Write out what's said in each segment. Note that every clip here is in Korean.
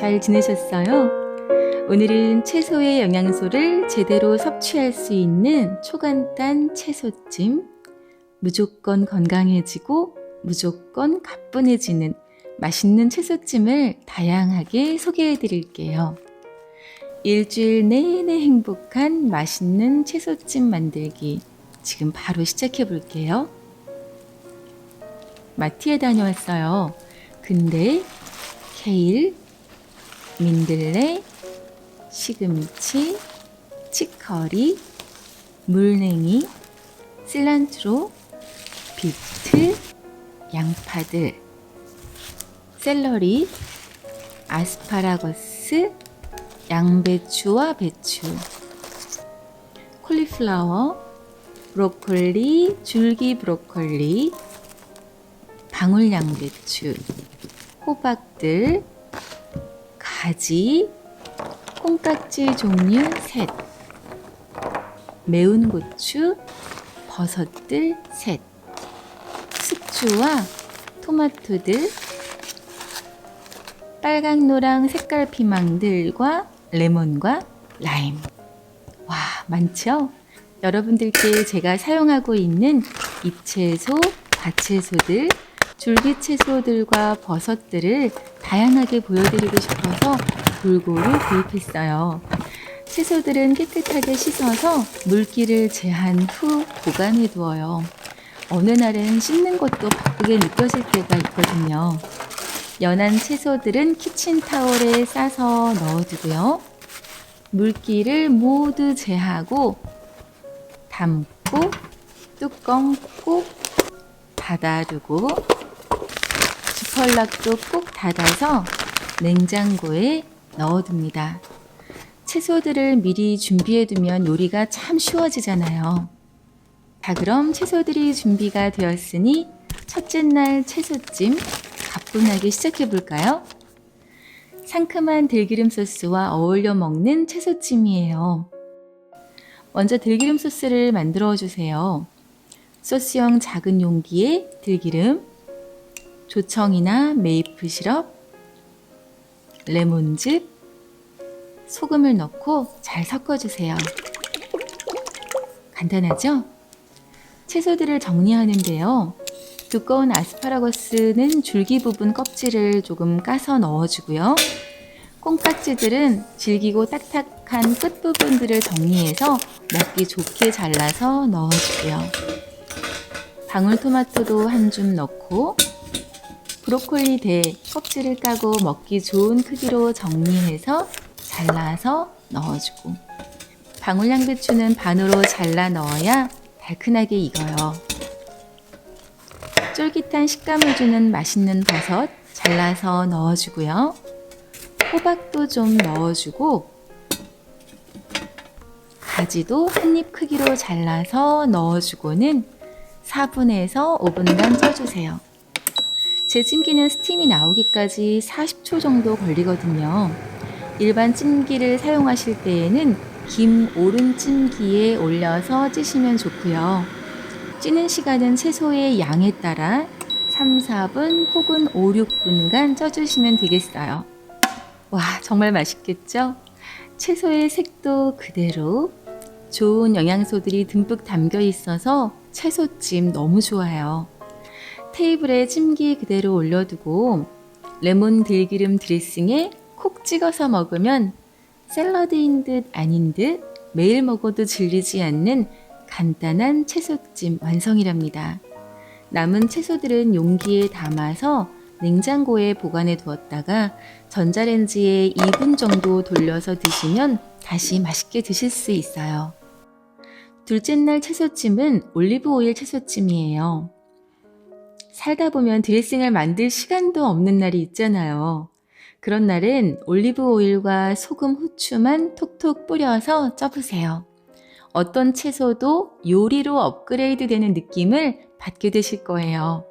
잘 지내셨어요? 오늘은 채소의 영양소를 제대로 섭취할 수 있는 초간단 채소찜, 무조건 건강해지고 무조건 가뿐해지는 맛있는 채소찜을 다양하게 소개해 드릴게요. 일주일 내내 행복한 맛있는 채소찜 만들기 지금 바로 시작해 볼게요. 마트에 다녀왔어요. 근데 케일, 민들레, 시금치, 치커리, 물냉이, 실란트로, 비트, 양파들, 샐러리, 아스파라거스, 양배추와 배추, 콜리플라워, 브로콜리, 줄기 브로콜리, 방울양배추, 호박들, 가지, 콩깍지 종류 셋, 매운 고추, 버섯들 셋, 숙주와 토마토들, 빨강 노랑 색깔 피망들과 레몬과 라임. 와, 많죠? 여러분들께 제가 사용하고 있는 잎채소, 밭채소들, 줄기채소들과 버섯들을 다양하게 보여드리고 싶어서 골고루 구입했어요. 채소들은 깨끗하게 씻어서 물기를 제한 후 보관해 두어요. 어느 날은 씻는 것도 바쁘게 느껴질 때가 있거든요. 연한 채소들은 키친타올에 싸서 넣어두고요. 물기를 모두 제하고 담고 뚜껑 꼭 닫아두고 지퍼락도 꼭 닫아서 냉장고에 넣어둡니다. 채소들을 미리 준비해두면 요리가 참 쉬워지잖아요. 자, 그럼 채소들이 준비가 되었으니 첫째 날 채소찜 가뿐하게 시작해볼까요? 상큼한 들기름 소스와 어울려 먹는 채소찜이에요. 먼저 들기름 소스를 만들어 주세요. 소스용 작은 용기에 들기름, 조청이나 메이플 시럽, 레몬즙, 소금을 넣고 잘 섞어주세요. 간단하죠? 채소들을 정리하는데요. 두꺼운 아스파라거스는 줄기 부분 껍질을 조금 까서 넣어주고요. 콩깍지들은 질기고 딱딱한 끝부분들을 정리해서 먹기 좋게 잘라서 넣어주고요. 방울토마토도 한 줌 넣고 브로콜리 대 껍질을 까고 먹기 좋은 크기로 정리해서 잘라서 넣어주고 방울양배추는 반으로 잘라 넣어야 달큰하게 익어요. 쫄깃한 식감을 주는 맛있는 버섯 잘라서 넣어주고요. 호박도 좀 넣어주고 가지도 한입 크기로 잘라서 넣어주고는 4분에서 5분간 쪄주세요. 제 찜기는 스팀이 나오기까지 40초 정도 걸리거든요. 일반 찜기를 사용하실 때에는 김 오른 찜기에 올려서 찌시면 좋고요. 찌는 시간은 채소의 양에 따라 3, 4분 혹은 5, 6분간 쪄주시면 되겠어요. 와, 정말 맛있겠죠? 채소의 색도 그대로 좋은 영양소들이 듬뿍 담겨 있어서 채소찜 너무 좋아요. 테이블에 찜기 그대로 올려두고 레몬 들기름 드레싱에 콕 찍어서 먹으면 샐러드인 듯 아닌 듯 매일 먹어도 질리지 않는 간단한 채소찜 완성이랍니다. 남은 채소들은 용기에 담아서 냉장고에 보관해 두었다가 전자레인지에 2분 정도 돌려서 드시면 다시 맛있게 드실 수 있어요. 둘째 날 채소찜은 올리브 오일 채소찜이에요. 살다 보면 드레싱을 만들 시간도 없는 날이 있잖아요. 그런 날은 올리브 오일과 소금, 후추만 톡톡 뿌려서 쪄보세요. 어떤 채소도 요리로 업그레이드 되는 느낌을 받게 되실 거예요.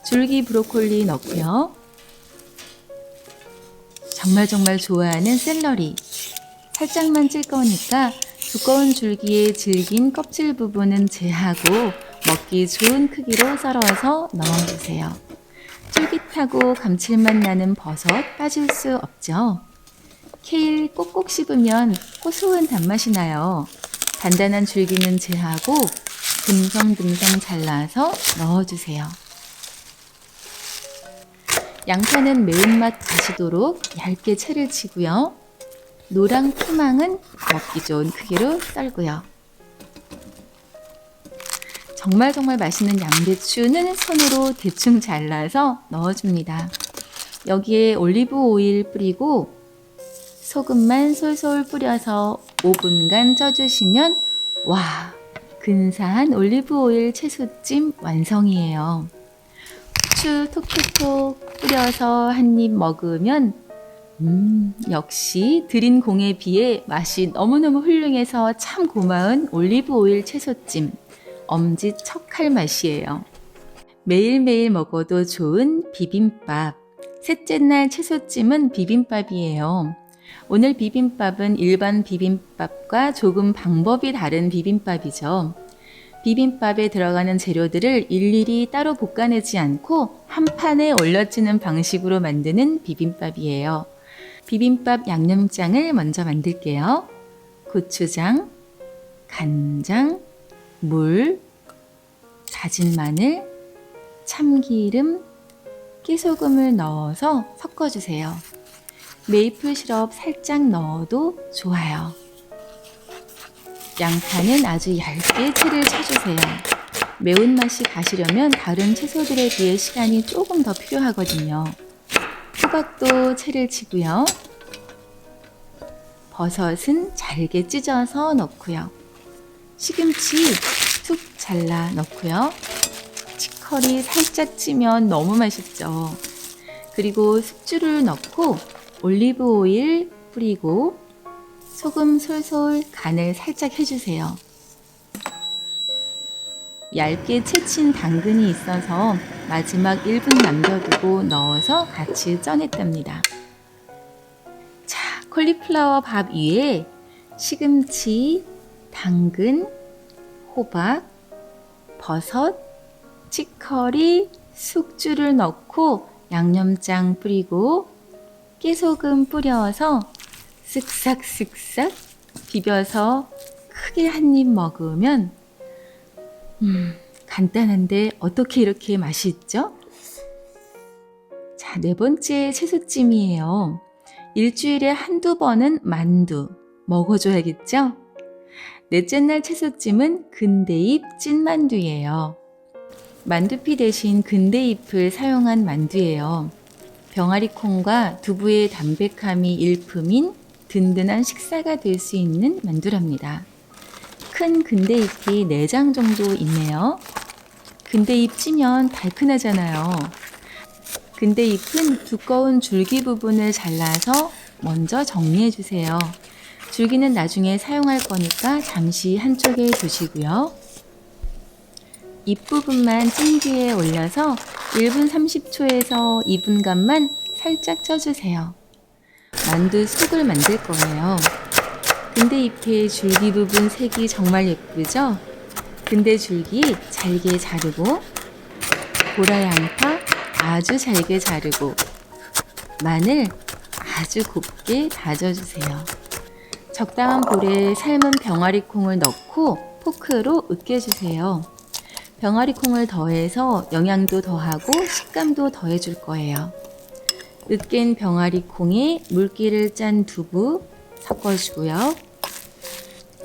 줄기 브로콜리 넣고요. 정말 좋아하는 샐러리. 살짝만 찔 거니까 두꺼운 줄기의 질긴 껍질 부분은 제하고 먹기 좋은 크기로 썰어서 넣어주세요. 쫄깃하고 감칠맛 나는 버섯 빠질 수 없죠. 케일 꼭꼭 씹으면 고소한 단맛이 나요. 단단한 줄기는 제하고 듬성듬성 잘라서 넣어주세요. 양파는 매운맛 가시도록 얇게 채를 치고요. 노랑 피망은 먹기 좋은 크기로 썰고요. 정말 맛있는 양배추는 손으로 대충 잘라서 넣어줍니다. 여기에 올리브 오일 뿌리고 소금만 솔솔 뿌려서 5분간 쪄주시면 와, 근사한 올리브 오일 채소찜 완성이에요. 후추 톡톡톡 뿌려서 한 입 먹으면 역시 들인 공에 비해 맛이 너무너무 훌륭해서 참 고마운 올리브 오일 채소찜. 엄지척할 맛이에요. 매일매일 먹어도 좋은 비빔밥. 셋째 날 채소찜은 비빔밥이에요. 오늘 비빔밥은 일반 비빔밥과 조금 방법이 다른 비빔밥이죠. 비빔밥에 들어가는 재료들을 일일이 따로 볶아내지 않고 한 판에 올려지는 방식으로 만드는 비빔밥이에요. 비빔밥 양념장을 먼저 만들게요. 고추장, 간장, 물, 다진 마늘, 참기름, 깨소금을 넣어서 섞어주세요. 메이플 시럽 살짝 넣어도 좋아요. 양파는 아주 얇게 채를 쳐주세요. 매운맛이 가시려면 다른 채소들에 비해 시간이 조금 더 필요하거든요. 호박도 채를 치고요. 버섯은 잘게 찢어서 넣고요. 시금치 툭 잘라 넣고요. 치커리 살짝 찌면 너무 맛있죠. 그리고 숙주를 넣고 올리브 오일 뿌리고 소금 솔솔 간을 살짝 해주세요. 얇게 채친 당근이 있어서 마지막 1분 남겨두고 넣어서 같이 쪄냈답니다. 자, 콜리플라워 밥 위에 시금치, 당근, 호박, 버섯, 치커리, 숙주를 넣고 양념장 뿌리고 깨소금 뿌려서 쓱싹쓱싹 비벼서 크게 한 입 먹으면 간단한데 어떻게 이렇게 맛이 있죠? 자, 네 번째 채소찜이에요. 일주일에 한두 번은 만두 먹어줘야겠죠? 넷째 날 채소찜은 근대잎 찐만두예요. 만두피 대신 근대잎을 사용한 만두예요. 병아리콩과 두부의 담백함이 일품인 든든한 식사가 될 수 있는 만두랍니다. 큰 근대잎이 4장 정도 있네요. 근대잎 찌면 달큰하잖아요. 근대잎은 두꺼운 줄기 부분을 잘라서 먼저 정리해 주세요. 줄기는 나중에 사용할 거니까 잠시 한쪽에 두시고요. 잎 부분만 찜기에 올려서 1분 30초에서 2분간만 살짝 쪄주세요. 만두 속을 만들 거예요. 근대잎의 줄기 부분 색이 정말 예쁘죠? 근대 줄기 잘게 자르고 보라 양파 아주 잘게 자르고 마늘 아주 곱게 다져주세요. 적당한 볼에 삶은 병아리콩을 넣고 포크로 으깨주세요. 병아리콩을 더해서 영양도 더하고 식감도 더해줄 거예요. 으깬 병아리콩에 물기를 짠 두부 섞어주고요.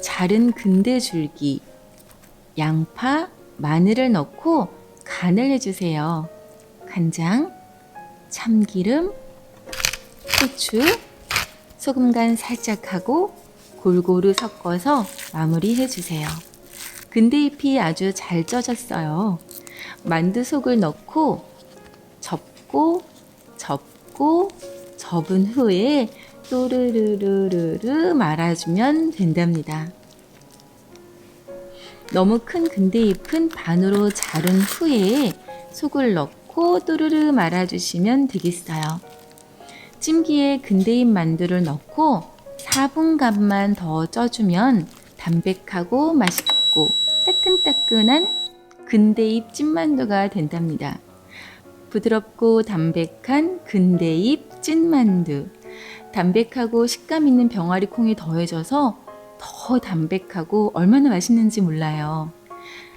자른 근대줄기, 양파, 마늘을 넣고 간을 해주세요. 간장, 참기름, 후추, 소금간 살짝 하고 골고루 섞어서 마무리해주세요. 근대잎이 아주 잘 쪄졌어요. 만두 속을 넣고 접고 접은 후에 또르르르르 말아주면 된답니다. 너무 큰 근대잎은 반으로 자른 후에 속을 넣고 또르르 말아주시면 되겠어요. 찜기에 근대잎 만두를 넣고 4분간만 더 쪄주면 담백하고 맛있고 따끈따끈한 근대잎 찐만두가 된답니다. 부드럽고 담백한 근대잎 찐만두. 담백하고 식감 있는 병아리 콩이 더해져서 더 담백하고 얼마나 맛있는지 몰라요.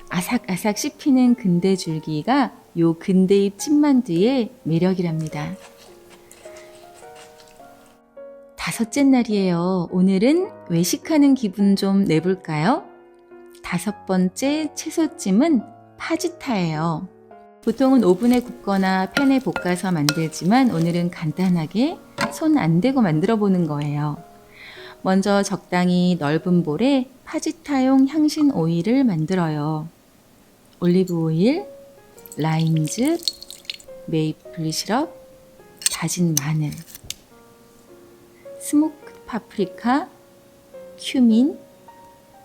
아삭아삭 씹히는 근대 줄기가 요 근대잎 찐만두의 매력이랍니다. 5째 날이에요. 오늘은 외식하는 기분 좀 내볼까요? 5번째 채소찜은 파지타예요. 보통은 오븐에 굽거나 팬에 볶아서 만들지만 오늘은 간단하게 손 안 대고 만들어 보는 거예요. 먼저 적당히 넓은 볼에 파지타용 향신 오일을 만들어요. 올리브 오일, 라임즙, 메이플 시럽, 다진 마늘, 스모크 파프리카, 큐민,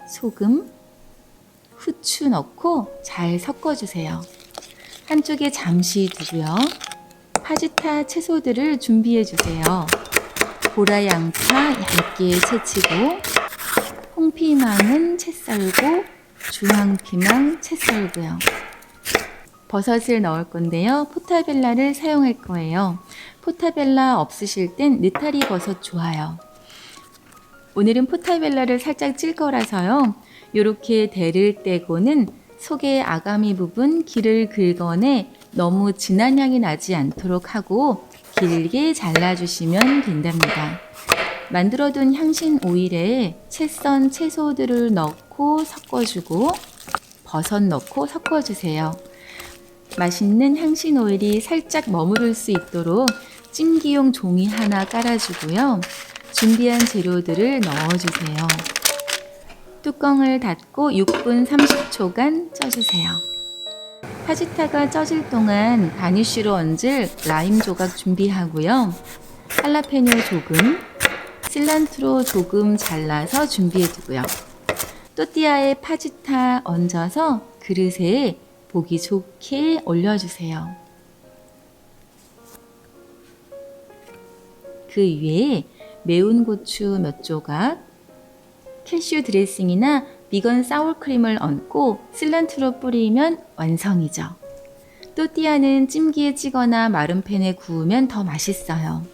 소금, 후추 넣고 잘 섞어주세요. 한쪽에 잠시 두고요. 파지타 채소들을 준비해주세요. 보라 양파 얇게 채치고, 홍피망은 채 썰고, 주황피망 채 썰고요. 버섯을 넣을 건데요. 포타벨라를 사용할 거예요. 포타벨라 없으실 땐 느타리 버섯 좋아요. 오늘은 포타벨라를 살짝 찔 거라서요. 이렇게 대를 떼고는 속의 아가미 부분 길을 긁어내 너무 진한 향이 나지 않도록 하고 길게 잘라주시면 된답니다. 만들어둔 향신 오일에 채 썬 채소들을 넣고 섞어주고 버섯 넣고 섞어주세요. 맛있는 향신 오일이 살짝 머무를 수 있도록 찜기용 종이 하나 깔아주고요. 준비한 재료들을 넣어주세요. 뚜껑을 닫고 6분 30초간 쪄주세요. 파지타가 쪄질 동안 가니쉬로 얹을 라임 조각 준비하고요. 할라페뇨 조금, 실란트로 조금 잘라서 준비해두고요. 또띠아에 파지타 얹어서 그릇에 보기 좋게 올려주세요. 그 위에 매운 고추 몇 조각, 캐슈 드레싱이나 비건 사워크림을 얹고 실란트로 뿌리면 완성이죠. 또띠아는 찜기에 찌거나 마른 팬에 구우면 더 맛있어요.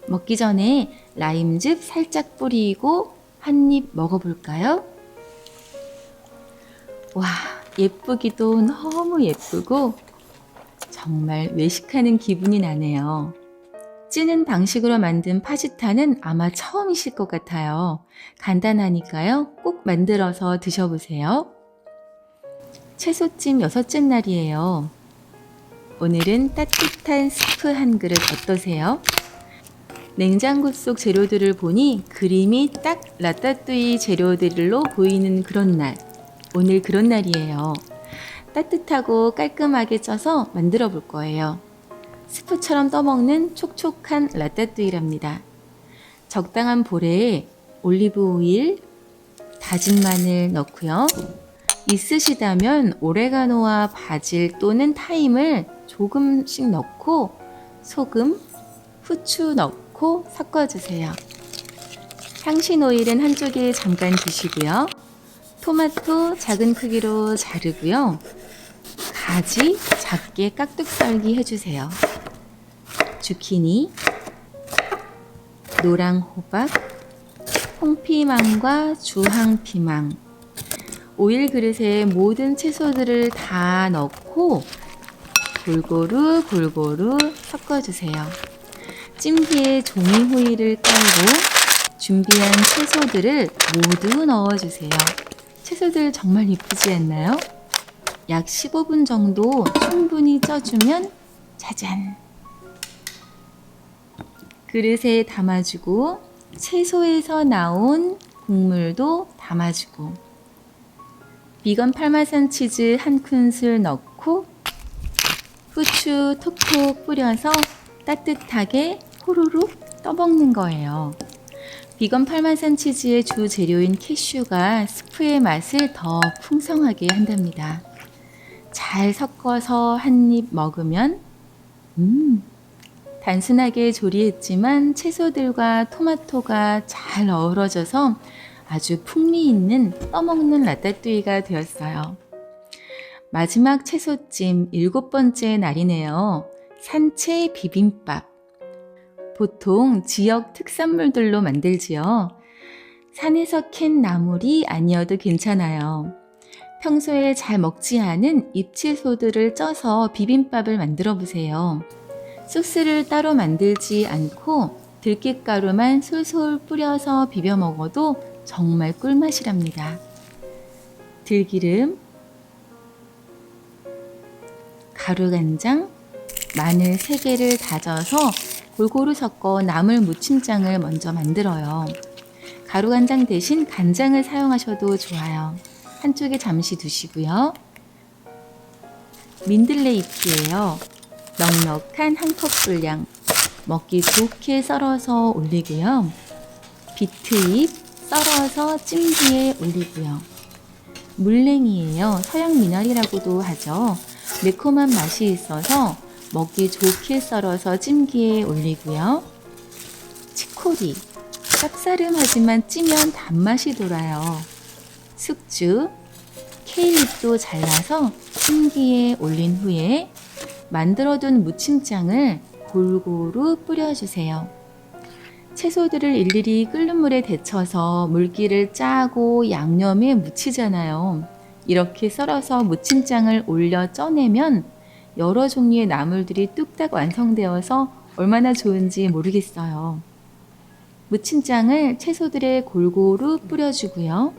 먹기 전에 라임즙 살짝 뿌리고 한 입 먹어볼까요? 와, 예쁘기도 너무 예쁘고 정말 외식하는 기분이 나네요. 찌는 방식으로 만든 파지타는 아마 처음이실 것 같아요. 간단하니까요. 꼭 만들어서 드셔보세요. 채소찜 6째 날이에요. 오늘은 따뜻한 스프 한 그릇 어떠세요? 냉장고 속 재료들을 보니 그림이 딱 라따뚜이 재료들로 보이는 그런 날. 오늘 그런 날이에요. 따뜻하고 깔끔하게 쪄서 만들어 볼 거예요. 스프처럼 떠먹는 촉촉한 라따뚜이랍니다. 적당한 볼에 올리브 오일, 다진 마늘 넣고요. 있으시다면 오레가노와 바질 또는 타임을 조금씩 넣고 소금, 후추 넣고 섞어주세요. 향신 오일은 한쪽에 잠깐 두시고요. 토마토 작은 크기로 자르고요. 가지 작게 깍둑 썰기 해주세요. 주키니, 노랑 호박, 홍피망과 주황피망, 오일 그릇에 모든 채소들을 다 넣고 골고루 섞어주세요. 찜기에 종이 호일을 깔고 준비한 채소들을 모두 넣어주세요. 채소들 정말 예쁘지 않나요? 약 15분 정도 충분히 쪄주면 짜잔! 그릇에 담아주고 채소에서 나온 국물도 담아주고 비건 파마산 치즈 한 큰술 넣고 후추 톡톡 뿌려서 따뜻하게 호로록 떠먹는 거예요. 비건 파마산 치즈의 주 재료인 캐슈가 스프의 맛을 더 풍성하게 한답니다. 잘 섞어서 한 입 먹으면 단순하게 조리했지만 채소들과 토마토가 잘 어우러져서 아주 풍미 있는 떠먹는 라따뚜이가 되었어요. 마지막 채소찜 7번째 날이네요. 산채 비빔밥. 보통 지역 특산물들로 만들지요. 산에서 캔 나물이 아니어도 괜찮아요. 평소에 잘 먹지 않은 잎채소들을 쪄서 비빔밥을 만들어 보세요. 소스를 따로 만들지 않고 들깨가루만 솔솔 뿌려서 비벼 먹어도 정말 꿀맛이랍니다. 들기름, 가루간장, 마늘 3개를 다져서 골고루 섞어 나물 무침장을 먼저 만들어요. 가루간장 대신 간장을 사용하셔도 좋아요. 한쪽에 잠시 두시고요. 민들레 잎이에요. 넉넉한 1컵 분량, 먹기 좋게 썰어서 올리고요. 비트잎 썰어서 찜기에 올리고요. 물냉이에요. 서양 미나리라고도 하죠. 매콤한 맛이 있어서 먹기 좋게 썰어서 찜기에 올리고요. 치코리, 쌉싸름하지만 찌면 단맛이 돌아요. 숙주, 케일잎도 잘라서 찜기에 올린 후에 만들어둔 무침장을 골고루 뿌려주세요. 채소들을 일일이 끓는 물에 데쳐서 물기를 짜고 양념에 묻히잖아요. 이렇게 썰어서 무침장을 올려 쪄내면 여러 종류의 나물들이 뚝딱 완성되어서 얼마나 좋은지 모르겠어요. 무침장을 채소들에 골고루 뿌려주고요.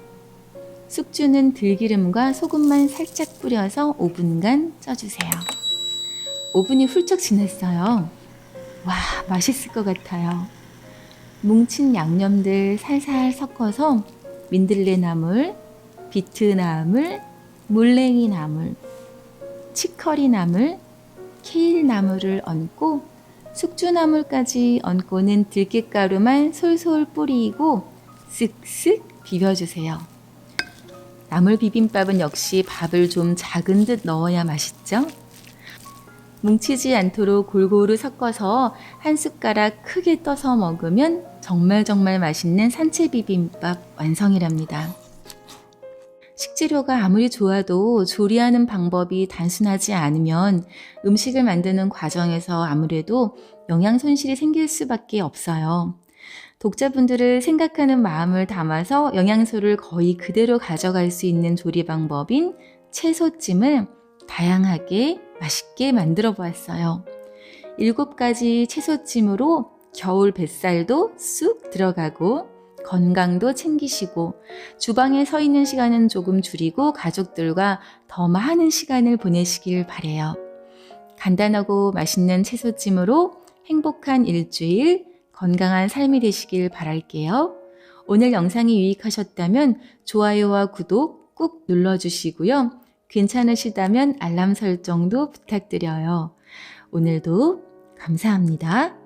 숙주는 들기름과 소금만 살짝 뿌려서 5분간 쪄주세요. 5분이 훌쩍 지났어요. 와, 맛있을 것 같아요. 뭉친 양념들 살살 섞어서 민들레 나물, 비트 나물, 물냉이 나물, 치커리 나물, 케일 나물을 얹고 숙주나물까지 얹고는 들깨가루만 솔솔 뿌리고 쓱쓱 비벼주세요. 나물 비빔밥은 역시 밥을 좀 작은 듯 넣어야 맛있죠? 뭉치지 않도록 골고루 섞어서 한 숟가락 크게 떠서 먹으면 정말 맛있는 산채 비빔밥 완성이랍니다. 식재료가 아무리 좋아도 조리하는 방법이 단순하지 않으면 음식을 만드는 과정에서 아무래도 영양 손실이 생길 수밖에 없어요. 독자분들을 생각하는 마음을 담아서 영양소를 거의 그대로 가져갈 수 있는 조리 방법인 채소찜을 다양하게 맛있게 만들어 보았어요. 7가지 채소찜으로 겨울 뱃살도 쑥 들어가고 건강도 챙기시고 주방에 서 있는 시간은 조금 줄이고 가족들과 더 많은 시간을 보내시길 바래요. 간단하고 맛있는 채소찜으로 행복한 일주일, 건강한 삶이 되시길 바랄게요. 오늘 영상이 유익하셨다면 좋아요와 구독 꾹 눌러주시고요. 괜찮으시다면 알람 설정도 부탁드려요. 오늘도 감사합니다.